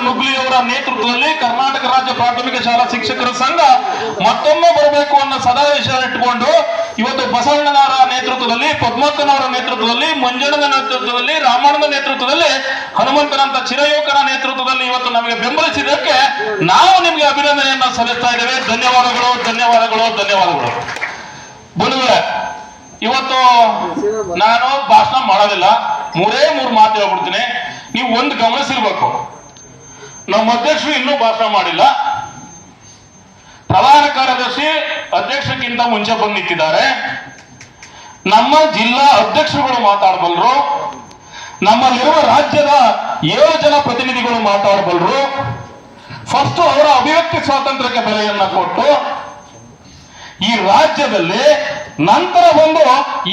ನುಗ್ಲಿ ಅವರ ನೇತೃತ್ವದಲ್ಲಿ ಕರ್ನಾಟಕ ರಾಜ್ಯ ಪ್ರಾಥಮಿಕ ಶಾಲಾ ಶಿಕ್ಷಕರ ಸಂಘ ಮತ್ತೊಮ್ಮೆ ಬರಬೇಕು ಅನ್ನೋ ಸದಾ ವಿಷಯ ಇಟ್ಟುಕೊಂಡು ಇವತ್ತು ಬಸವಣ್ಣನವರ ನೇತೃತ್ವದಲ್ಲಿ, ಪದ್ಮಕ್ಕನವರ ನೇತೃತ್ವದಲ್ಲಿ, ಮಂಜಣ್ಣನ ನೇತೃತ್ವದಲ್ಲಿ, ರಾಮಣ್ಣನ ನೇತೃತ್ವದಲ್ಲಿ, ಹನುಮಂತನಂತ ಚಿರಯುವಕರ ನೇತೃತ್ವದಲ್ಲಿ ಇವತ್ತು ನಮಗೆ ಬೆಂಬಲಿಸಿದ್ದಕ್ಕೆ ನಾವು ನಿಮಗೆ ಅಭಿನಂದನೆಯನ್ನ ಸಲ್ಲಿಸ್ತಾ ಇದ್ದೇವೆ. ಧನ್ಯವಾದಗಳು, ಧನ್ಯವಾದಗಳು, ಧನ್ಯವಾದಗಳು. ಬಂಧುಗಳೇ, ಇವತ್ತು ನಾನು ಭಾಷಣ ಮಾಡೋದಿಲ್ಲ, ಮೂರೇ ಮಾತು ಹೇಳ್ಬಿಡ್ತೀನಿ. ನೀವು ಒಂದು ಗಮನಿಸಿರ್ಬೇಕು, ನಮ್ಮ ಅಧ್ಯಕ್ಷರು ಇನ್ನೂ ಭಾಷಣ ಮಾಡಿಲ್ಲ. ಪ್ರಧಾನ ಕಾರ್ಯದರ್ಶಿ ಅಧ್ಯಕ್ಷಕ್ಕಿಂತ ಮುಂಚೆ ಬಂದು ನಿಂತಿದ್ದಾರೆ. ನಮ್ಮ ಜಿಲ್ಲಾ ಅಧ್ಯಕ್ಷರುಗಳು ಮಾತಾಡಬಲ್ಲರು, ನಮ್ಮಲ್ಲಿರುವ ರಾಜ್ಯದ 7 ಜನ ಪ್ರತಿನಿಧಿಗಳು ಮಾತಾಡಬಲ್ಲರು. ಫಸ್ಟ್ ಅವರ ಅಭಿವ್ಯಕ್ತಿ ಸ್ವಾತಂತ್ರ್ಯಕ್ಕೆ ಬೆಲೆಯನ್ನ ಕೊಟ್ಟು ಈ ರಾಜ್ಯದಲ್ಲಿ ನಂತರ ಬಂದು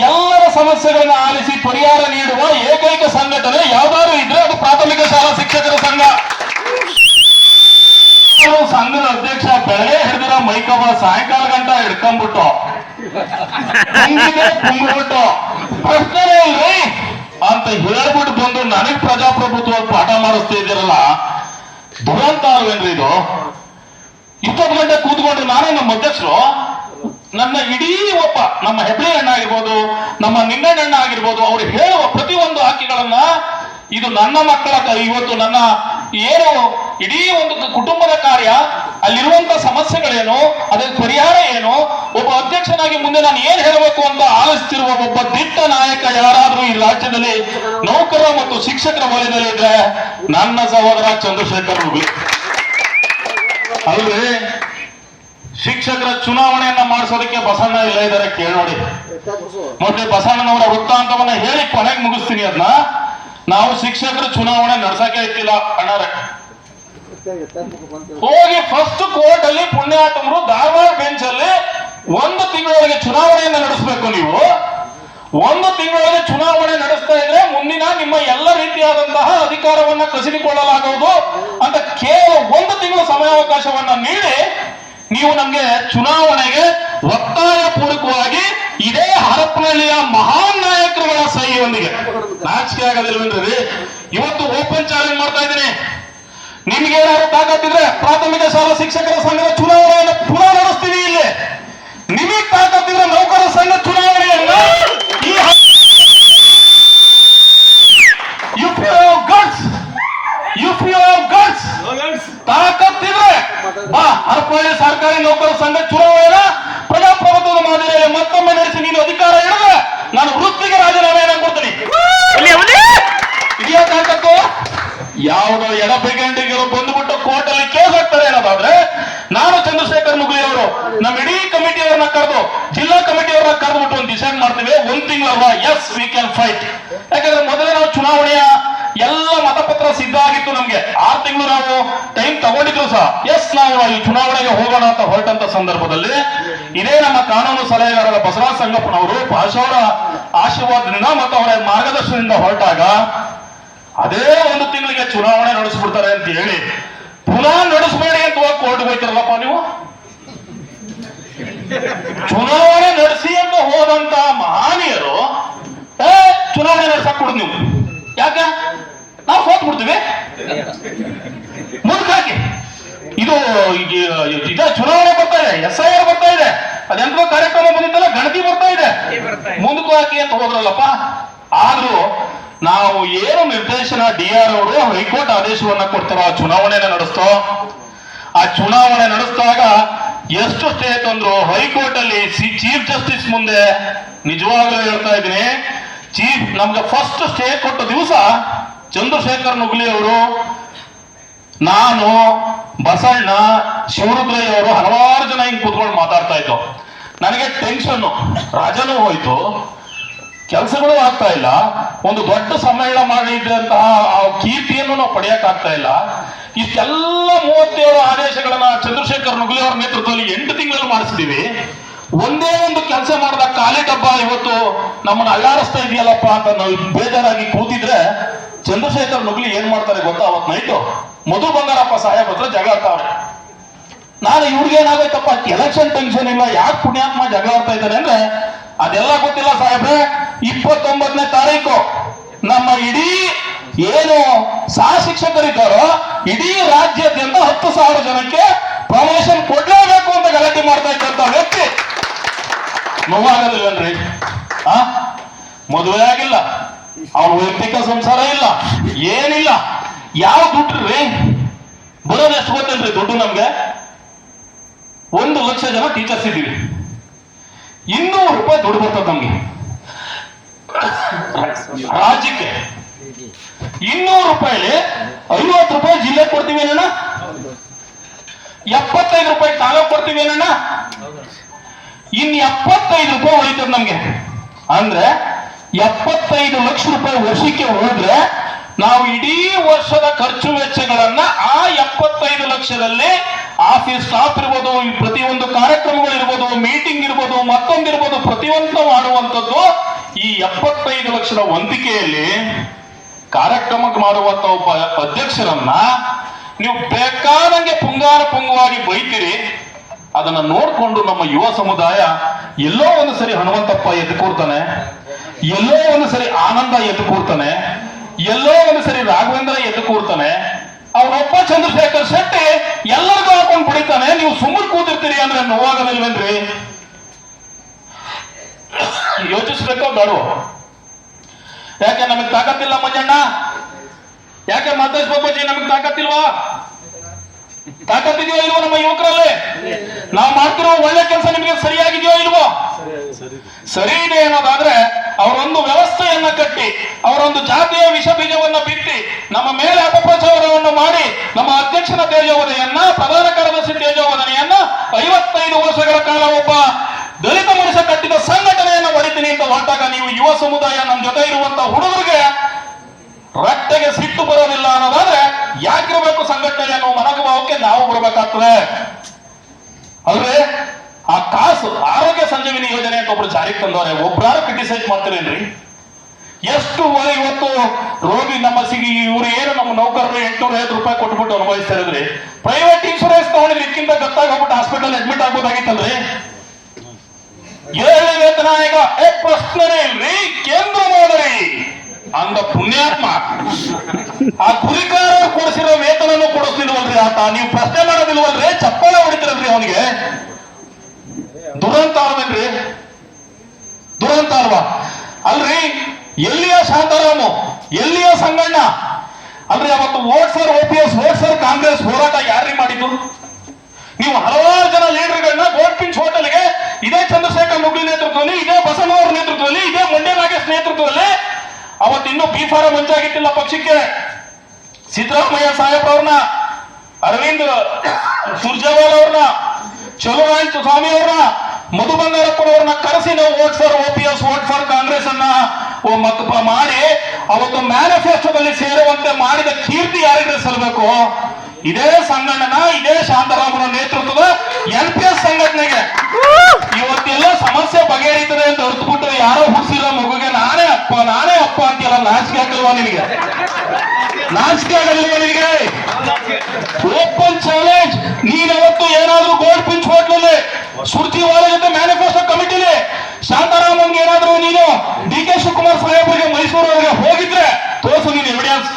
ಎಲ್ಲರ ಸಮಸ್ಯೆಗಳನ್ನ ಆಲಿಸಿ ಪರಿಹಾರ ನೀಡುವ ಏಕೈಕ ಸಂಘಟನೆ ಯಾವ್ದಾದ್ರು ಇದ್ರೆ ಅದು ಪ್ರಾಥಮಿಕ ಶಾಲಾ ಶಿಕ್ಷಕರ ಸಂಘ. ಸಂಘದ ಅಧ್ಯಕ್ಷ ಬೆಳಗ್ಗೆ ಹಿಡಿದಿರೋ ಮೈಕವ ಸಾಯಂಕಾಲ ಗಂಟ ಹಿಡ್ಕೊಂಡ್ಬಿಟ್ಟು ಕುಂಬಿಟ್ಟು ಪ್ರಶ್ನೆ ಇಲ್ರಿ ಅಂತ ಹೇಳ್ಬಿಟ್ಟು ಬಂದು ನನಗ್ ಪ್ರಜಾಪ್ರಭುತ್ವ ಪಾಠ ಮಾಡಿಸ್ತಾ ಇದ್ದೀರಲ್ಲ, ದುರಂತ ಅಲ್ವೇನ್ರಿ ಇದು? ಇಷ್ಟೊತ್ತು ಗಂಟೆ ಕೂತ್ಕೊಂಡು ನಾನೇ ನಮ್ಮ ಅಧ್ಯಕ್ಷರು ನನ್ನ ಇಡೀ ನಮ್ಮ ಹೆಬ್ಳಿ ಅಣ್ಣ ಆಗಿರ್ಬೋದು, ನಮ್ಮ ನಿಂಗಣ್ಣ ಆಗಿರ್ಬೋದು, ಅವ್ರು ಹೇಳುವ ಪ್ರತಿಯೊಂದು ಆಯ್ಕೆಗಳನ್ನ ಇದು ನನ್ನ ಮಕ್ಕಳ ಇವತ್ತು ನನ್ನ ಏನು ಇಡೀ ಒಂದು ಕುಟುಂಬದ ಕಾರ್ಯ, ಅಲ್ಲಿರುವಂತ ಸಮಸ್ಯೆಗಳೇನು, ಅದಕ್ಕೆ ಪರಿಹಾರ ಏನು, ಒಬ್ಬ ಅಧ್ಯಕ್ಷನಾಗಿ ಮುಂದೆ ನಾನು ಏನ್ ಹೇಳಬೇಕು ಅಂತ ಆಲಿಸ್ತಿರುವ ಒಬ್ಬ ದಿಟ್ಟ ನಾಯಕ ಯಾರಾದ್ರೂ ಈ ರಾಜ್ಯದಲ್ಲಿ ನೌಕರ ಮತ್ತು ಶಿಕ್ಷಕರ ವಲಯದಲ್ಲಿ ಇದ್ರೆ ನನ್ನ ಸಹೋದರ ಚಂದ್ರಶೇಖರ್ ನುಗ್ಲಿ ಅಲ್ವೇ. ಶಿಕ್ಷಕರ ಚುನಾವಣೆಯನ್ನ ಮಾಡಿಸೋದಕ್ಕೆ ಬಸಣ್ಣ ಇಲ್ಲ ಇದ್ದಾರೆ, ಕೇಳಿ ನೋಡಿ. ಮತ್ತೆ ಬಸಣ್ಣನವರ ವೃತ್ತಾಂತವನ್ನ ಹೇಳಿ ಕೊನೆಗೆ ಮುಗಿಸ್ತೀನಿ. ಅದನ್ನ ನಾವು ಶಿಕ್ಷಕರ ಚುನಾವಣೆ ನಡ್ಸಕ್ಕೆ ಇತ್ತಿಲ್ಲ ಅಣ್ಣಾರೆ. ಹೋಗಿ ಫಸ್ಟ್ ಕೋರ್ಟ್ ಅಲ್ಲಿ ಪುಣ್ಯಾತ್ಮರು ಧಾರವಾಡ ಬೆಂಚ್ ಅಲ್ಲಿ 1 ತಿಂಗಳೊಳಗೆ ಚುನಾವಣೆಯನ್ನ ನಡೆಸಬೇಕು. ನೀವು 1 ತಿಂಗಳೊಳಗೆ ಚುನಾವಣೆ ನಡೆಸ್ತಾ ಇದ್ರೆ ಮುಂದಿನ ನಿಮ್ಮ ಎಲ್ಲ ರೀತಿಯಾದಂತಹ ಅಧಿಕಾರವನ್ನ ಕಸಿದುಕೊಳ್ಳಲಾಗುವುದು ಅಂತ ಕೇವಲ 1 ತಿಂಗಳ ಸಮಯಾವಕಾಶವನ್ನ ನೀಡಿ ನೀವು ನಮ್ಗೆ ಚುನಾವಣೆಗೆ ಒತ್ತಾಯ ಪೂರ್ವಕವಾಗಿ ಇದೇ ಹರಪನಹಳ್ಳಿಯ ಮಹಾನ್ ನಾಯಕರುಗಳ ಸಹಿಯೊಂದಿಗೆ, ನಾಚಿಕೆ ಆಗೋದಿಲ್ವೇನ್ರಿ? ಇವತ್ತು ಓಪನ್ ಚಾಲೆಂಜ್ ಮಾಡ್ತಾ ಇದ್ದೀನಿ. ನಿಮ್ಗೆ ಏನಾದ್ರು ತಾಕತ್ತಿದ್ರೆ ಪ್ರಾಥಮಿಕ ಶಾಲಾ ಶಿಕ್ಷಕರ ಸಂಘದ ಚುನಾವಣೆಯನ್ನು ಪುನಃ ನಡೆಸ್ತೀವಿ. ಇಲ್ಲಿ ನಿಮಗೆ ತಾಕತ್ತಿದ್ರೆ ನೌಕರರ ಸಂಘ ಚುನಾವಣೆಯನ್ನ ತಾಕತ್ತಿದ್ರೆ ಬಾ, ಹರಪನಹಳ್ಳಿ ಸರ್ಕಾರಿ ನೌಕರರ ಸಂಘ ಚುನಾವಣೆಯ ಪ್ರಜಾಪ್ರಭುತ್ವದ ಮಾದರಿಯಲ್ಲಿ ಮತ್ತೊಮ್ಮೆ ನಡೆಸಿ ನೀನು ಅಧಿಕಾರ ಹಿಡಿದ್ರೆ ನಾನು ವೃತ್ತಿಗೆ ರಾಜೀನಾಮೆಯನ್ನು ಕೊಡ್ತೀನಿ. ಇದೆಯಾ ತಾಕತ್ತು? ಯಾವುದೋ ಎಡಬೆಗಂಡಿಗಳು ಬಂದುಬಿಟ್ಟು ಕೋರ್ಟ್ ಅಲ್ಲಿ ಕೇಸ್ ಹಾಕ್ತಾರೆ ಅನ್ನೋದಾದ್ರೆ ನಾನು ಚಂದ್ರಶೇಖರ್ ನುಗ್ಲಿ ಅವರು ನಮ್ಮ ಇಡೀ ಕಮಿಟಿಯವರನ್ನ ಕರೆದು, ಜಿಲ್ಲಾ ಕಮಿಟಿಯವರನ್ನ ಕರೆದ್ಬಿಟ್ಟು ಒಂದು ಡಿಸೈಡ್ ಮಾಡ್ತೀವಿ. 1 ತಿಂಗಳಲ್ವಾ? Yes, we can fight. ಯಾಕಂದ್ರೆ ಮೊದಲೇ ನಾವು ಚುನಾವಣೆಯ ಎಲ್ಲ ಮತಪತ್ರ ಸಿದ್ಧ ಆಗಿತ್ತು. ನಮ್ಗೆ 6 ತಿಂಗಳು ನಾವು ಟೈಮ್ ತಗೊಂಡಿದ್ರು ಸಹ. ಎಸ್, ನಾವು ಈ ಚುನಾವಣೆಗೆ ಹೋಗೋಣ ಅಂತ ಹೊರಟಂತ ಸಂದರ್ಭದಲ್ಲಿ ಇದೇ ನಮ್ಮ ಕಾನೂನು ಸಲಹೆಗಾರರ ಬಸವರಾಜ ಸಂಗಪ್ಪನವರು ಭಾಷಾವರ ಆಶೀರ್ವಾದದಿಂದ ಮತ್ತು ಅವರ ಮಾರ್ಗದರ್ಶನದಿಂದ ಹೊರಟಾಗ ಅದೇ 1 ತಿಂಗಳಿಗೆ ಚುನಾವಣೆ ನಡೆಸ್ಬಿಡ್ತಾರೆ ಅಂತ ಹೇಳಿ ಪುನಃ ನಡೆಸಬೇಡಿ ಅಂತ ಹೋಗಿ ಕೋರ್ಟ್ ಹೋಯ್ತಾರಲ್ಲಪ್ಪ ನೀವು. ಚುನಾವಣೆ ನಡೆಸಿ ಅಂತ ಹೋದಂತ ಮಹಾನೀಯರು ಚುನಾವಣೆ ನಡೆಸಕ್ ಕೊಡುದು ನೀವು. ಯಾಕೆ? ನಾವು ಸೋತ್ ಬಿಡ್ತೀವಿ ಮುಂದಕ್ಕೆ. ಇದು ಈಗ ಚುನಾವಣೆ ಬರ್ತಾ ಇದೆ, SIR ಬರ್ತಾ ಇದೆ, ಅದೆಂತ ಕಾರ್ಯಕ್ರಮ ಬಂದಿದ್ದಲ್ಲ, ಗಣತಿ ಬರ್ತಾ ಇದೆ, ಮುಂದಕ್ಕೂ ಹಾಕಿ ಅಂತ ಹೋದ್ರಲ್ಲಪ್ಪ. ಆದ್ರೂ ನಾವು ಏನು ನಿರ್ದೇಶನ DR ಅವರು ಹೈಕೋರ್ಟ್ ಆದೇಶವನ್ನ ಕೊಡ್ತಾರೋ ಆ ಚುನಾವಣೆನ ನಡೆಸ್ತೋ. ಆ ಚುನಾವಣೆ ನಡೆಸಿದಾಗ ಎಷ್ಟು ಸ್ಟೇ ತಂದ್ರು ಹೈಕೋರ್ಟ್ ಅಲ್ಲಿ ಚೀಫ್ ಜಸ್ಟಿಸ್ ಮುಂದೆ ನಿಜವಾಗ್ಲೂ ಹೇಳ್ತಾ ಇದ್ದೀನಿ, ನಮ್ಗೆ ಫಸ್ಟ್ ಸ್ಟೇ ಕೊಟ್ಟ ದಿವಸ ಚಂದ್ರಶೇಖರ್ ನುಗ್ಲಿ ಅವರು, ನಾನು, ಬಸಣ್ಣ, ಶಿವರುದ್ರಯ್ಯ ಅವರು ಹಲವಾರು ಜನ ಹಿಂಗ್ ಕೂತ್ಕೊಂಡು ಮಾತಾಡ್ತಾ ಇತ್ತು. ನನಗೆ ಟೆನ್ಷನ್, ರಾಜನೂ ಹೋಯ್ತು, ಕೆಲಸಗಳು ಆಗ್ತಾ ಇಲ್ಲ, ಒಂದು ದೊಡ್ಡ ಸಮ್ಮೇಳನ ಮಾಡಿದಂತಹ ಆ ಕೀರ್ತಿಯನ್ನು ನಾವು ಪಡೆಯಕ್ ಆಗ್ತಾ ಇಲ್ಲ. ಇಷ್ಟೆಲ್ಲ 37 ಆದೇಶಗಳನ್ನ ಚಂದ್ರಶೇಖರ್ ನುಗ್ಲಿ ಅವರ ನೇತೃತ್ವದಲ್ಲಿ 8 ತಿಂಗಳಲ್ಲಿ ಮಾಡಿಸ್ತೀವಿ. ಒಂದೇ ಒಂದು ಕೆಲಸ ಮಾಡಿದ ಖಾಲಿ ಡಬ್ಬ ಇವತ್ತು ನಮ್ಮನ್ನ ಅಲ್ಲಾಡಿಸ್ತಾ ಇದೆಯಲ್ಲಪ್ಪ ಅಂತ ನಾವು ಬೇಜಾರಾಗಿ ಕೂತಿದ್ರೆ ಚಂದ್ರಶೇಖರ್ ನುಗ್ಲಿ ಏನ್ ಮಾಡ್ತಾರೆ ಗೊತ್ತಾ? ಅವತ್ ನೈಟು ಮಧು ಬಂಗಾರಪ್ಪ ಸಾಹೇಬ್ ಹತ್ರ ಜಗಳ ಆಡ್ತಾವ್ರೆ. ನಾನು ಇವ್ರಿಗೇನಾಗೈತಪ್ಪ ಎಲೆಕ್ಷನ್ ಟೆನ್ಷನ್ ಇಲ್ಲ, ಯಾಕೆ ಪುಣ್ಯಾತ್ಮ ಜಗಳ ಆಡ್ತಾ ಇದ್ದಾರೆ ಅಂದ್ರೆ ಅದೆಲ್ಲ ಗೊತ್ತಿಲ್ಲ ಸಾಹೇಬ್ರೆ. 29ನೇ ತಾರೀಕು ನಮ್ಮ ಇಡೀ ಏನು ಸಹ ಶಿಕ್ಷಕರಿದ್ದಾರೋ ಇಡೀ ರಾಜ್ಯಾದ್ಯಂತ 10,000 ಜನಕ್ಕೆ ಪ್ರಮೋಷನ್ ಕೊಡ್ಲೇಬೇಕು ಅಂತ ಗಲಾಟೆ ಮಾಡ್ತಾ ಇದ್ದಂತ ವ್ಯಕ್ತಿ ನೋವಾಗಲಿಲ್ಲನ್ರಿ? ಮದುವೆ ಆಗಿಲ್ಲ, ಅವನ ವೈಯಕ್ತಿಕ ಸಂಸಾರ ಇಲ್ಲ, ಏನಿಲ್ಲ. ಯಾವ ದುಡ್ಡ್ರಿ ಬರೋದು ಎಷ್ಟು ಗೊತ್ತೇನ್ರಿ? ದುಡ್ಡು ನಮ್ಗೆ 1 ಲಕ್ಷ ಜನ ಟೀಚರ್ಸ್ ಇದ್ದೀವಿ, 200 ರೂಪಾಯಿ ದುಡ್ಡು ಬರ್ತದೆ ನಮ್ಗೆ. ರಾಜ್ಯಕ್ಕೆ 200 ರೂಪಾಯಿಲಿ 50 ರೂಪಾಯಿ ಜಿಲ್ಲೆ ಕೊಡ್ತೀವಿ ಏನಣ್ಣ, 75 ರೂಪಾಯಿ ತಾಲೂಕು ಕೊಡ್ತೀವಿ ಏನಣ್ಣ, ಇನ್ 75 ರೂಪಾಯಿ ಉಳಿತದೆ ನಮ್ಗೆ. ಅಂದ್ರೆ 75 ಲಕ್ಷ ರೂಪಾಯಿ ವರ್ಷಕ್ಕೆ ಹೋದ್ರೆ ನಾವು ಇಡೀ ವರ್ಷದ ಖರ್ಚು ವೆಚ್ಚಗಳನ್ನ ಆ 75 ಲಕ್ಷದಲ್ಲಿ ಆಫೀಸ್ ಸ್ಟಾಫ್ ಇರ್ಬೋದು, ಪ್ರತಿಯೊಂದು ಕಾರ್ಯಕ್ರಮಗಳಿರ್ಬೋದು, ಮೀಟಿಂಗ್ ಇರ್ಬೋದು, ಮತ್ತೊಂದಿರ್ಬೋದು, ಪ್ರತಿಯೊಂದು ಮಾಡುವಂಥದ್ದು ಈ 75 ಲಕ್ಷದ ವಂತಿಕೆಯಲ್ಲಿ ಕಾರ್ಯಕ್ರಮಕ್ಕೆ ಮಾಡುವಂತ ಒಬ್ಬ ಅಧ್ಯಕ್ಷರನ್ನ ನೀವು ಬೇಕಾದಂಗೆ ಪುಂಗವಾಗಿ ಬೈತೀರಿ. ಅದನ್ನ ನೋಡ್ಕೊಂಡು ನಮ್ಮ ಯುವ ಸಮುದಾಯ ಎಲ್ಲೋ ಒಂದು ಸರಿ ಹನುಮಂತಪ್ಪ ಎದ್ದು ಕೂರ್ತಾನೆ, ಎಲ್ಲೋ ಒಂದು ಸರಿ ಆನಂದ ಎದ್ದು ಕೂರ್ತಾನೆ, ಎಲ್ಲೋ ಒಂದು ಸರಿ ರಾಘವೇಂದ್ರ ಎದ್ದು ಕೂರ್ತಾನೆ, ಅವನೊಬ್ಬ ಚಂದ್ರಶೇಖರ್ ಶೆಟ್ಟಿ ಎಲ್ಲರಿಗೂ ಹಾಕೊಂಡು ಬಿಡಿತಾನೆ. ನೀವು ಸುಮ್ಮನೆ ಕೂತಿರ್ತೀರಿ ಅಂದ್ರೆ ನೋವಾಗಲಿಲ್ವೇನ್ರಿ? ಯೋಚಿಸ್ಬೇಕೋ ಬೇಡವೋ? ಯಾಕೆ ನಮಗ್ ತಾಕತ್ತಿಲ್ಲ ಮಂಜಣ್ಣ? ಯಾಕೆ ಮಹೇಶ್ ಬಾಬಾಜಿ ನಮಗ್ ತಾಕತ್ತಿಲ್ವಾ? ತಾಕತ್ತಿದೆಯೋ ಇಲ್ವೋ ನಮ್ಮ ಯುವಕರಲ್ಲಿ? ನಾವು ಮಾಡ್ತಿರೋ ಒಳ್ಳೆ ಕೆಲಸ ನಿಮಗೆ ಸರಿಯಾಗಿದೆಯೋ ಇಲ್ವೋ? ಸರಿ ಇದೆ ಅನ್ನೋದಾದ್ರೆ ಅವರೊಂದು ವ್ಯವಸ್ಥೆಯನ್ನ ಕಟ್ಟಿ, ಅವರೊಂದು ಜಾತಿಯ ವಿಷ ಬೀಜವನ್ನ ಬಿತ್ತಿ ನಮ್ಮ ಮೇಲೆ ಅಪಪ್ರಚಾರವನ್ನು ಮಾಡಿ ನಮ್ಮ ಅಧ್ಯಕ್ಷನ ತೇಜೋವಧೆಯನ್ನ, ಪ್ರಧಾನ ಕಾರ್ಯದರ್ಶಿ ತೇಜೋವಧನೆಯನ್ನ 55 ವರ್ಷಗಳ ಕಾಲ ಒಬ್ಬ ದಲಿತ ಮನುಷ್ಯ ಕಟ್ಟಿದ ಸಂಘಟನೆಯನ್ನು ಹೊಡಿತೀನಿ ಅಂತ ಹೊರಟಾಗ ನೀವು ಯುವ ಸಮುದಾಯ ನಮ್ಮ ಜೊತೆ ಇರುವಂತ ಹುಡುಗರಿಗೆ ರಟ್ಟೆಗೆ ಸಿಟ್ಟು ಬರೋದಿಲ್ಲ ಅನ್ನೋದಾದ್ರೆ ಯಾಕಿರ್ಬೇಕು ಸಂಘಟನೆ ಅನ್ನೋ ಮನೋಭಾವಕ್ಕೆ ನಾವು ಬರಬೇಕಾಗ್ತದೆ ಅಲ್ವೇ? ಆ ಕಾಸು ಆರೋಗ್ಯ ಸಂಜೀವಿನಿ ಯೋಜನೆ ಅಂತ ಒಬ್ರು ಜಾರಿಗೆ ತಂದವ್ರೆ, ಒಬ್ರಾರು ಕ್ರಿಟಿಸೈಸ್ ಮಾಡ್ತಿರೇನ್ರಿ? ಎಷ್ಟು ಇವತ್ತು ರೋಗಿ ನಮ್ಮ ಇವ್ರು ಏನು ನಮ್ಮ ನೌಕರರು 850 ರೂಪಾಯಿ ಕೊಟ್ಬಿಟ್ಟು ಅನುಭವಿಸ್ತಾ ಇದ್ರಿ. ಪ್ರೈವೇಟ್ ಇನ್ಶೂರೆನ್ಸ್ ತಗೊಂಡಿದ್ರೆ ಇದಕ್ಕಿಂತ ಗತ್ತಾಗಿ ಹೋಗ್ಬಿಟ್ಟು ಹಾಸ್ಪಿಟಲ್ ಅಡ್ಮಿಟ್ ಆಗ್ಬೋದಾಗಿತ್ತಲ್ರಿ? 7 ವೇತನ ಈಗ ಪ್ರಶ್ನೆ ಇಲ್ರಿ, ಕೇಂದ್ರ ಮಾದರಿ ಅಂದ ಪುಣ್ಯಾತ್ಮ ಆ ಗುರಿಕಾರ ಕೊಡಿಸಿರೋ ವೇತನನ್ನು ಕೊಡಿಸ್ತಿಲ್ವಲ್ರಿ ಆತ? ನೀವು ಪ್ರಶ್ನೆ ಮಾಡೋದಿಲ್ವಲ್ರಿ? ಚಪ್ಪಾಳೆ ಹೊಡಿತಿರಲ್ರಿ ಅವನಿಗೆ? ದುರಂತ ಅಲ್ವೇನ್ರಿ? ದುರಂತ ಅಲ್ವಾ? ಅಲ್ರಿ, ಎಲ್ಲಿಯ ಶಾಂತಾರಾಮು, ಎಲ್ಲಿಯ ಸಂಗಣ್ಣ? ಅಲ್ರಿ ಅವತ್ತು vote for OPS, vote for Congress ಹೋರಾಟ ಯಾರ್ರಿ ಮಾಡಿದ್ದು? ನೀವು ಹಲವಾರು ಜನ ಲೀಡರ್ಗಳನ್ನ ಗೋಲ್ಡ್ ಪಿಂಚ್ ಹೋಟೆಲ್ಗೆ ಇದೇ ಚಂದ್ರಶೇಖರ್ ಮುಗ್ಲಿ ನೇತೃತ್ವದಲ್ಲಿ, ಇದೇ ಬಸವನವರ ನೇತೃತ್ವದಲ್ಲಿ, ಇದೇ ಮಂಡ್ಯ ನಾಗೇಶ್ ನೇತೃತ್ವದಲ್ಲಿ, ಅವತ್ತಿನ್ನೂ B.Pharm ಮಂಜಾಗಿತ್ತಿಲ್ಲ ಪಕ್ಷಕ್ಕೆ, ಸಿದ್ದರಾಮಯ್ಯ ಸಾಹೇಬ್ರವ್ರನ್ನ, ಅರವಿಂದ್ ಸುರ್ಜೇವಾಲ್ ಅವ್ರನ್ನ, ಚಲುರಾಯ್ ಸ್ವಾಮಿ ಅವ್ರನ್ನ, ಮಧು ಬಂಗಾರಪ್ಪನವ್ರನ್ನ ಕರೆಸಿ ನಾವು vote for OPS, vote for Congress ಅನ್ನ ಮಾಡಿ ಅವತ್ತು ಮ್ಯಾನಿಫೆಸ್ಟೋದಲ್ಲಿ ಸೇರುವಂತೆ ಮಾಡಿದ ಕೀರ್ತಿ ಯಾರಿಗೆ ಸಲ್ಲಬೇಕು? ಇದೇ ಸಂಘಟನ, ಇದೇ ಶಾಂತಾರಾಮನ ನೇತೃತ್ವದ NPS ಸಂಘಟನೆಗೆ. ಇವತ್ತೆಲ್ಲ ಸಮಸ್ಯೆ ಬಗೆಹರಿತದೆ ಅಂತ ಹೊರತುಬಿಟ್ಟು ಯಾರೋ ಹುಟ್ಟಿಸಿರೋ ಮಗುಗೆ ನಾನೇ ಅಪ್ಪ ಅಂತೆಲ್ಲ ನಾಚಿಕೆ ಆಗಲ್ವಾ ನಿನಗೆ? ನಾಚಿಕೆ ಆಗಲ್ವಾ ನಿನಗೆ? ಓಪನ್ ಚಾಲೆಂಜ್, ನೀನವತ್ತು ಏನಾದ್ರೂ ಗೋಲ್ಡ್ ಪಿಂಚ್ ಹೋಟ್ಲಲ್ಲಿ ಸುರ್ಜಿವಾಲ ಜೊತೆ ಮ್ಯಾನಿಫೆಸ್ಟೋ ಕಮಿಟಿಲಿ ಶಾಂತಾರಾಮನ್ಗೆ ಏನಾದ್ರೂ ನೀನು DK ಶಿವಕುಮಾರ್ ಸಾಹೇಬರಿಗೆ ಮೈಸೂರವರೆಗೆ ಹೋಗಿದ್ರೆ ತೋರಿಸು ನೀನು ಎವಿಡೆನ್ಸ್.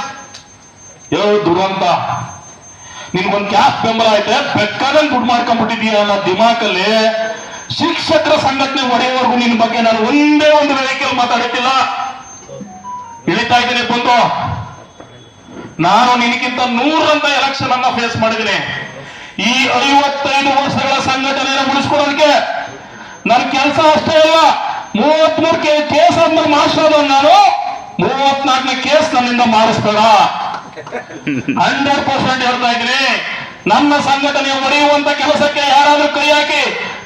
ದುರಂತ, ನಿನ್ಗೊಂದು ಕ್ಯಾಸ್ಟ್ ಬೆಂಬಲ ಐತೆ, ಬೇಕಾದಂಗೆ ದುಡ್ಡು ಮಾಡ್ಕೊಂಡ್ಬಿಟ್ಟಿದೀಯ ಅನ್ನೋ ದಿಮಾಕಲ್ಲಿ ಶಿಕ್ಷಕರ ಸಂಘಟನೆ ಒಡೆಯವರೆಗೂ ನಿನ್ನ ಬಗ್ಗೆ ನಾನು ಒಂದೇ ಒಂದು ವೇದಿಕೆಯಲ್ಲಿ ಮಾತಾಡುತ್ತಿಲ್ಲ. ಇಳಿತಾ ಇದ್ದೀನಿ ಬಂದು, ನಾನು ನಿನಗಿಂತ 100ರಂತ ಎಲೆಕ್ಷನ್ ಅನ್ನ ಫೇಸ್ ಮಾಡಿದ್ದೀನಿ. ಈ 55 ವರ್ಷಗಳ ಸಂಘಟನೆಯನ್ನು ಉಳಿಸ್ಕೊಡೋದಕ್ಕೆ ನನ್ನ ಕೆಲಸ ಅಷ್ಟೇ ಅಲ್ಲ, 33 ಕೇಸ್ ಅಂದ್ರೆ ಮಾಡಿಸೋದು ನಾನು, 34ನೇ ಕೇಸ್ ನನ್ನಿಂದ ಮಾಡಿಸ್ಬೇಡ. 100% ಹೇಳ್ತಾ ಇದ್ದೀನಿ. ನನ್ನ ಸಂಘಟನೆ ಒಡೆಯುವಂತ ಕೆಲಸಕ್ಕೆ ಯಾರಾದ್ರೂ ಕೈ ಹಾಕಿ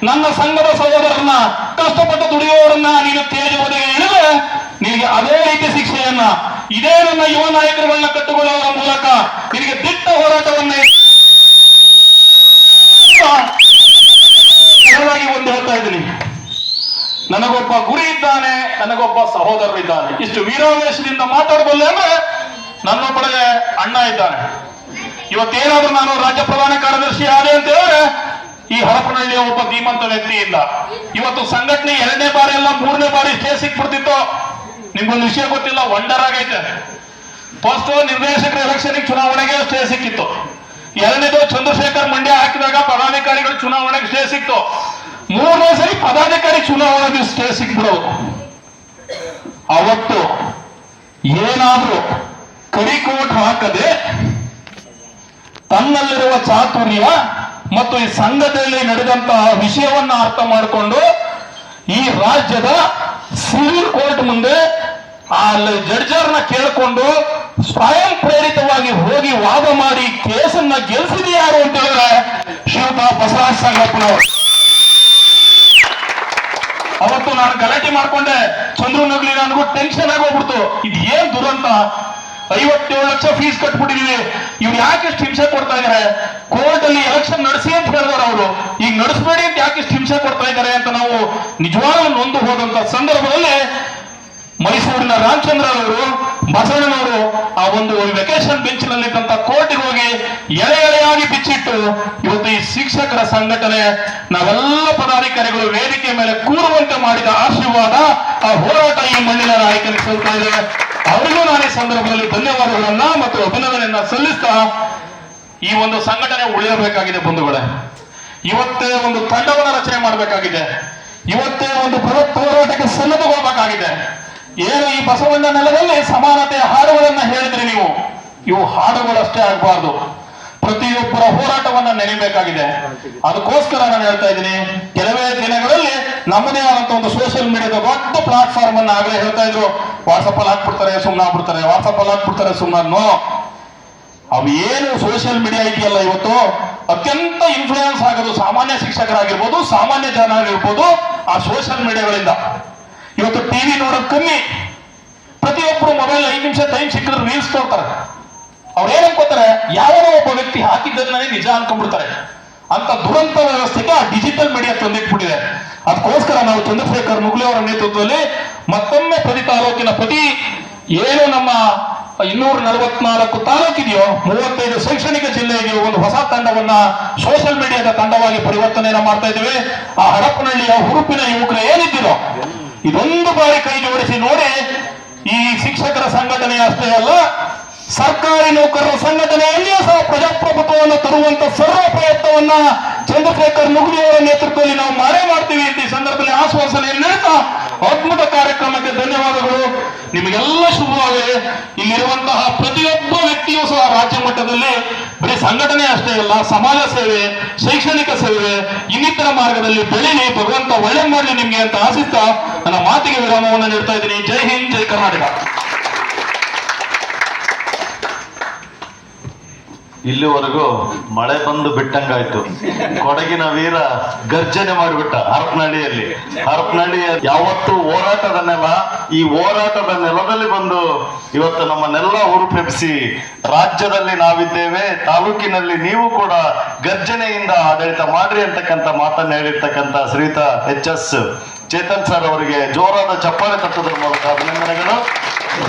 ನನ್ನ ಸಂಘದ ಸಹೋದರರನ್ನ, ಕಷ್ಟಪಟ್ಟು ದುಡಿಯೋರನ್ನ ನೀನು ತೇಜುವುದಕ್ಕೆ ಇಳಿದ್ರೆ ನಿನಗೆ ಅದೇ ರೀತಿ ಶಿಕ್ಷೆಯನ್ನ, ಇದೇ ನನ್ನ ಯುವ ನಾಯಕರುಗಳನ್ನ ಕಟ್ಟುಕೊಳ್ಳುವ ಮೂಲಕ ನಿನಗೆ ದಿಟ್ಟ ಹೋರಾಟವನ್ನ ಒಂದು ಹೇಳ್ತಾ ಇದ್ದೀನಿ. ನನಗೊಬ್ಬ ಗುರಿ ಇದ್ದಾನೆ, ನನಗೊಬ್ಬ ಸಹೋದರರಿದ್ದಾನೆ. ಇಷ್ಟು ವೀರಾವೇಶದಿಂದ ಮಾತಾಡಬಲ್ಲೆ ಅಂದ್ರೆ ನನ್ನೊಬ್ಬಳಿಗೆ ಅಣ್ಣ ಇದ್ದಾನೆ. ಇವತ್ತೇನಾದ್ರೂ ನಾನು ರಾಜ್ಯ ಪ್ರಧಾನ ಕಾರ್ಯದರ್ಶಿ ಆದೆ ಅಂತ ಹೇಳಿದ್ರೆ ಈ ಹರಪನಹಳ್ಳಿಯ ಒಬ್ಬ ಧೀಮಂತ ವ್ಯಕ್ತಿ ಇಲ್ಲ. ಇವತ್ತು ಸಂಘಟನೆ 2ನೇ ಬಾರಿ ಅಲ್ಲ 3ನೇ ಬಾರಿ ಸ್ಟೇ ಸಿಕ್ಬಿಡ್ತಿತ್ತು. ನಿಮ್ಗೊಂದು ವಿಷಯ ಗೊತ್ತಿಲ್ಲ, ವಂಡರ್ ಆಗೈತೆ. ಫಸ್ಟ್ ನಿರ್ದೇಶಕರ ಎಲೆಕ್ಷನ್ ಚುನಾವಣೆಗೆ ಸ್ಟೇ ಸಿಕ್ಕಿತ್ತು. ಎರಡನೇದು ಚಂದ್ರಶೇಖರ್ ಮಂಡ್ಯ ಹಾಕಿದಾಗ ಪದಾಧಿಕಾರಿಗಳು ಚುನಾವಣೆಗೆ ಸ್ಟೇ ಸಿಕ್ತು. ಮೂರನೇ ಸರಿ ಪದಾಧಿಕಾರಿ ಚುನಾವಣೆಗೆ ಸ್ಟೇ ಸಿಕ್ಬಿಡೋದು. ಅವತ್ತು ಏನಾದ್ರೂ ಕರಿಕೋಟ್ ಹಾಕದೆ ತನ್ನಲ್ಲಿರುವ ಚಾತುರ್ಯ ಮತ್ತು ಈ ಸಂಘದಲ್ಲಿ ನಡೆದಂತಹ ವಿಷಯವನ್ನ ಅರ್ಥ ಮಾಡಿಕೊಂಡು ಈ ರಾಜ್ಯದ ಸಿವಿಲ್ ಕೋರ್ಟ್ ಮುಂದೆ ಅಲ್ಲಿ ಜಡ್ಜರ್ನ ಕೇಳಿಕೊಂಡು ಸ್ವಯಂ ಪ್ರೇರಿತವಾಗಿ ಹೋಗಿ ವಾದ ಮಾಡಿ ಕೇಸನ್ನ ಗೆಲ್ಸಿದ ಯಾರು ಅಂತ ಹೇಳಿದ್ರೆ ಶ್ರೀಯುತ ಬಸವರಾಜ ಸಂಗಪ್ಪನವರು. ಅವತ್ತು ನಾನು ಗಲಾಟೆ ಮಾಡ್ಕೊಂಡೆ, ಚಂದ್ರು ನಗ್ಲಿ ನನಗೂ ಟೆನ್ಷನ್ ಆಗೋಗ್ಬಿಡ್ತು. ಇದು ಏನ್ ದುರಂತ, 57 ಲಕ್ಷ ಫೀಸ್ ಕಟ್ಬಿಟ್ಟಿದೀವಿ, ಇವ್ರು ಯಾಕೆ ಇಷ್ಟು ಹಿಂಸೆ ಕೊಡ್ತಾ ಇದಾರೆ? ಕೋರ್ಟ್ ಅಲ್ಲಿ ಎಲೆಕ್ಷನ್ ನಡೆಸಿ ಅಂತ ಹೇಳಿದಾರೆ ಅವರು, ಈಗ ನಡೆಸಬೇಡಿ ಅಂತ ಯಾಕೆ ಇಷ್ಟು ಹಿಂಸೆ ಕೊಡ್ತಾ ಇದ್ದಾರೆ ಅಂತ ನಾವು ನಿಜವಾಗ್ಲೂ ನೊಂದು ಹೋದಂತ ಸಂದರ್ಭದಲ್ಲಿ ಮೈಸೂರಿನ ರಾಮಚಂದ್ರ ಅವರು, ಬಸವಣ್ಣನವರು ಆ ಒಂದು ವೆಕೇಶನ್ ಬೆಂಚ್ ನಲ್ಲಿದ್ದಂತ ಕೋರ್ಟಿಗೆ ಹೋಗಿ ಎಳೆ ಎಳೆಯಾಗಿ ಬಿಚ್ಚಿಟ್ಟು ಇವತ್ತು ಈ ಶಿಕ್ಷಕರ ಸಂಘಟನೆ ನಾವೆಲ್ಲ ಪದಾಧಿಕಾರಿಗಳು ವೇದಿಕೆ ಮೇಲೆ ಕೂರುವಂತೆ ಮಾಡಿದ ಆಶೀರ್ವಾದ, ಆ ಹೋರಾಟ ಈ ಮಣ್ಣಿನ ನಾಯಕನಿಗೆ ಸಲ್ತಾ ಇದೆ. ಅವರಿಗೂ ನಾನು ಈ ಸಂದರ್ಭದಲ್ಲಿ ಧನ್ಯವಾದಗಳನ್ನ ಮತ್ತು ಅಭಿನಂದನೆಯನ್ನ ಸಲ್ಲಿಸ್ತಾ ಈ ಒಂದು ಸಂಘಟನೆ ಉಳಿಯಬೇಕಾಗಿದೆ ಬಂಧುಗಳೇ. ಇವತ್ತೇ ಒಂದು ತಂಡವನ್ನು ರಚನೆ ಮಾಡಬೇಕಾಗಿದೆ. ಇವತ್ತೇ ಒಂದು ಬೃಹತ್ ಹೋರಾಟಕ್ಕೆ ಸನ್ನದ್ಧಗೊಳ್ಬೇಕಾಗಿದೆ. ಏನು ಈ ಬಸವಣ್ಣ ನೆಲದಲ್ಲಿ ಸಮಾನತೆಯ ಹಾಡುಗಳನ್ನ ಹೇಳಿದ್ರಿ ನೀವು, ಇವು ಹಾಡುಗಳಷ್ಟೇ ಆಗಬಾರ್ದು, ಪ್ರತಿಯೊಬ್ಬರ ಹೋರಾಟವನ್ನ ನೆನೆಯಬೇಕಾಗಿದೆ. ಅದಕ್ಕೋಸ್ಕರ ನಾನು ಹೇಳ್ತಾ ಇದ್ದೀನಿ, ಕೆಲವೇ ದಿನಗಳಲ್ಲಿ ನಮ್ಮದೇ ಆದಂತ ಒಂದು ಸೋಷಿಯಲ್ ಮೀಡಿಯಾದ ದೊಡ್ಡ ಪ್ಲಾಟ್ಫಾರ್ಮ್ ಅನ್ನ ಆಗಲೇ ಹೇಳ್ತಾ ಇದ್ರು, ವಾಟ್ಸಪ್ ಅಲ್ಲಿ ಹಾಕ್ಬಿಡ್ತಾರೆ ಸುಮ್ಮನಾಗ್ಬಿಡ್ತಾರೆ, ವಾಟ್ಸಪ್ ಅಲ್ಲಿ ಹಾಕ್ಬಿಡ್ತಾರೆ ಸುಮ್ಮನೋ. ಅವು ಏನು ಸೋಷಿಯಲ್ ಮೀಡಿಯಾ ಇದೆಯಲ್ಲ ಇವತ್ತು ಅತ್ಯಂತ ಇನ್ಫ್ಲೂಯೆನ್ಸ್ ಆಗೋದು ಸಾಮಾನ್ಯ ಶಿಕ್ಷಕರಾಗಿರ್ಬೋದು, ಸಾಮಾನ್ಯ ಜನ ಆಗಿರ್ಬೋದು, ಆ ಸೋಷಿಯಲ್ ಮೀಡಿಯಾಗಳಿಂದ. ಇವತ್ತು ಟಿವಿ ನೋಡೋದು ಕಮ್ಮಿ, ಪ್ರತಿಯೊಬ್ಬರು ಮೊಬೈಲ್ 5 ನಿಮಿಷ ಟೈಮ್ ಸಿಕ್ಕಿದ್ರೆ ರೀಲ್ಸ್ ತೋರ್ತಾರೆ. ಅವ್ರು ಏನ್ ಅನ್ಕೋತಾರೆ, ಯಾರೋ ಒಬ್ಬ ವ್ಯಕ್ತಿ ಹಾಕಿದ್ದನ್ನೇ ನಿಜ ಅನ್ಕೊಂಡ್ಬಿಡ್ತಾರೆ. ಅಂತ ದುರಂತ ವ್ಯವಸ್ಥೆಗೆ ಆ ಡಿಜಿಟಲ್ ಮೀಡಿಯಾ ತಂದಿಟ್ಬಿಟ್ಟಿದೆ. ಅದಕ್ಕೋಸ್ಕರ ನಾವು ಚಂದ್ರಶೇಖರ್ ನುಗ್ಲಿ ಅವರ ನೇತೃತ್ವದಲ್ಲಿ ಮತ್ತೊಮ್ಮೆ ಪ್ರತಿ ತಾಲೂಕಿನ ಏನು ನಮ್ಮ 244 ತಾಲೂಕಿದೆಯೋ 35 ಶೈಕ್ಷಣಿಕ ಜಿಲ್ಲೆ ಇದೆಯೋ ಒಂದು ಹೊಸ ತಂಡವನ್ನ ಸೋಷಿಯಲ್ ಮೀಡಿಯಾದ ತಂಡವಾಗಿ ಪರಿವರ್ತನೆಯನ್ನ ಮಾಡ್ತಾ ಇದ್ದೀವಿ. ಆ ಹರಪನಹಳ್ಳಿಯ ಹುರುಪಿನ ಯುವಕರು ಏನಿದ್ದೀರೋ ಇದೊಂದು ಬಾರಿ ಕೈ ಜೋಡಿಸಿ ನೋಡಿ. ಈ ಶಿಕ್ಷಕರ ಸಂಘಟನೆ ಅಷ್ಟೇ ಅಲ್ಲ, ಸರ್ಕಾರಿ ನೌಕರರ ಸಂಘಟನೆಯಲ್ಲಿಯೂ ಸಹ ಪ್ರಜಾಪ್ರಭುತ್ವವನ್ನು ತರುವಂತ ಸರ್ವ ಪ್ರಯತ್ನವನ್ನ ಚಂದ್ರಶೇಖರ್ ನುಗ್ಲಿ ಅವರ ನೇತೃತ್ವದಲ್ಲಿ ನಾವು ಮಾಡೇ ಮಾಡ್ತೀವಿ ಅಂತ ಈ ಸಂದರ್ಭದಲ್ಲಿ ಆಶ್ವಾಸನೆಯನ್ನು ನೀಡುತ್ತಾ ಅದ್ಭುತ ಕಾರ್ಯಕ್ರಮಕ್ಕೆ ಧನ್ಯವಾದಗಳು. ನಿಮಗೆಲ್ಲ ಶುಭವಾಗಲಿ. ಇಲ್ಲಿರುವಂತಹ ಪ್ರತಿಯೊಬ್ಬ ವ್ಯಕ್ತಿಯೂ ಸಹ ರಾಜ್ಯ ಮಟ್ಟದಲ್ಲಿ ಬರೀ ಸಂಘಟನೆ ಅಷ್ಟೇ ಅಲ್ಲ, ಸಮಾಜ ಸೇವೆ, ಶೈಕ್ಷಣಿಕ ಸೇವೆ, ಇನ್ನಿತರ ಮಾರ್ಗದಲ್ಲಿ ಬೆಳೀಲಿ, ಭಗವಂತ ಒಳ್ಳೆ ಮಾಡಲಿ ನಿಮ್ಗೆ ಅಂತ ಆಶಿಸ್ತಾ ನನ್ನ ಮಾತಿಗೆ ವಿರಾಮವನ್ನು ನೀಡ್ತಾ ಇದ್ದೀನಿ. ಜೈ ಹಿಂದ್, ಜೈ ಕರ್ನಾಟಕ. ಇಲ್ಲಿವರೆಗೂ ಮಳೆ ಬಂದು ಬಿಟ್ಟಂಗಾಯ್ತು. ಕೊಡಗಿನ ವೀರ ಗರ್ಜನೆ ಮಾಡಿಬಿಟ್ಟ ಹರಪನಹಳ್ಳಿ ಯಾವತ್ತು ಹೋರಾಟದ ನೆಲ. ಈ ಹೋರಾಟದ ನೆಲದಲ್ಲಿ ಬಂದು ಇವತ್ತು ನಮ್ಮನ್ನೆಲ್ಲ ಹುರುಪೆಬ್ಬಿಸಿ ರಾಜ್ಯದಲ್ಲಿ ನಾವಿದ್ದೇವೆ, ತಾಲೂಕಿನಲ್ಲಿ ನೀವು ಕೂಡ ಗರ್ಜನೆಯಿಂದ ಆಡಳಿತ ಮಾಡ್ರಿ ಅಂತಕ್ಕಂಥ ಮಾತನ್ನ ಹೇಳಿರ್ತಕ್ಕಂಥ ಶ್ರೀಯುತ HS ಚೇತನ್ ಸರ್ ಅವರಿಗೆ ಜೋರಾದ ಚಪ್ಪಾಳೆ ತಟ್ಟುವುದರ ಮೂಲಕ ಅಭಿನಂದನೆಗಳು.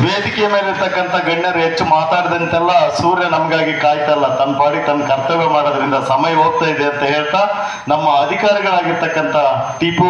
ವೇದಿಕೆಯ ಮೇಲೆ ಇರ್ತಕ್ಕಂಥ ಗಣ್ಯರು ಹೆಚ್ಚು ಮಾತಾಡಿದಂತೆಲ್ಲ ಸೂರ್ಯ ನಮಗಾಗಿ ಕಾಯ್ತಲ್ಲ, ತನ್ನ ಪಾಡಿ ತನ್ನ ಕರ್ತವ್ಯ ಮಾಡೋದ್ರಿಂದ ಸಮಯ ಹೋಗ್ತಾ ಇದೆ ಅಂತ ಹೇಳ್ತಾ ನಮ್ಮ ಅಧಿಕಾರಿಗಳಾಗಿರ್ತಕ್ಕಂಥ ಟಿಪು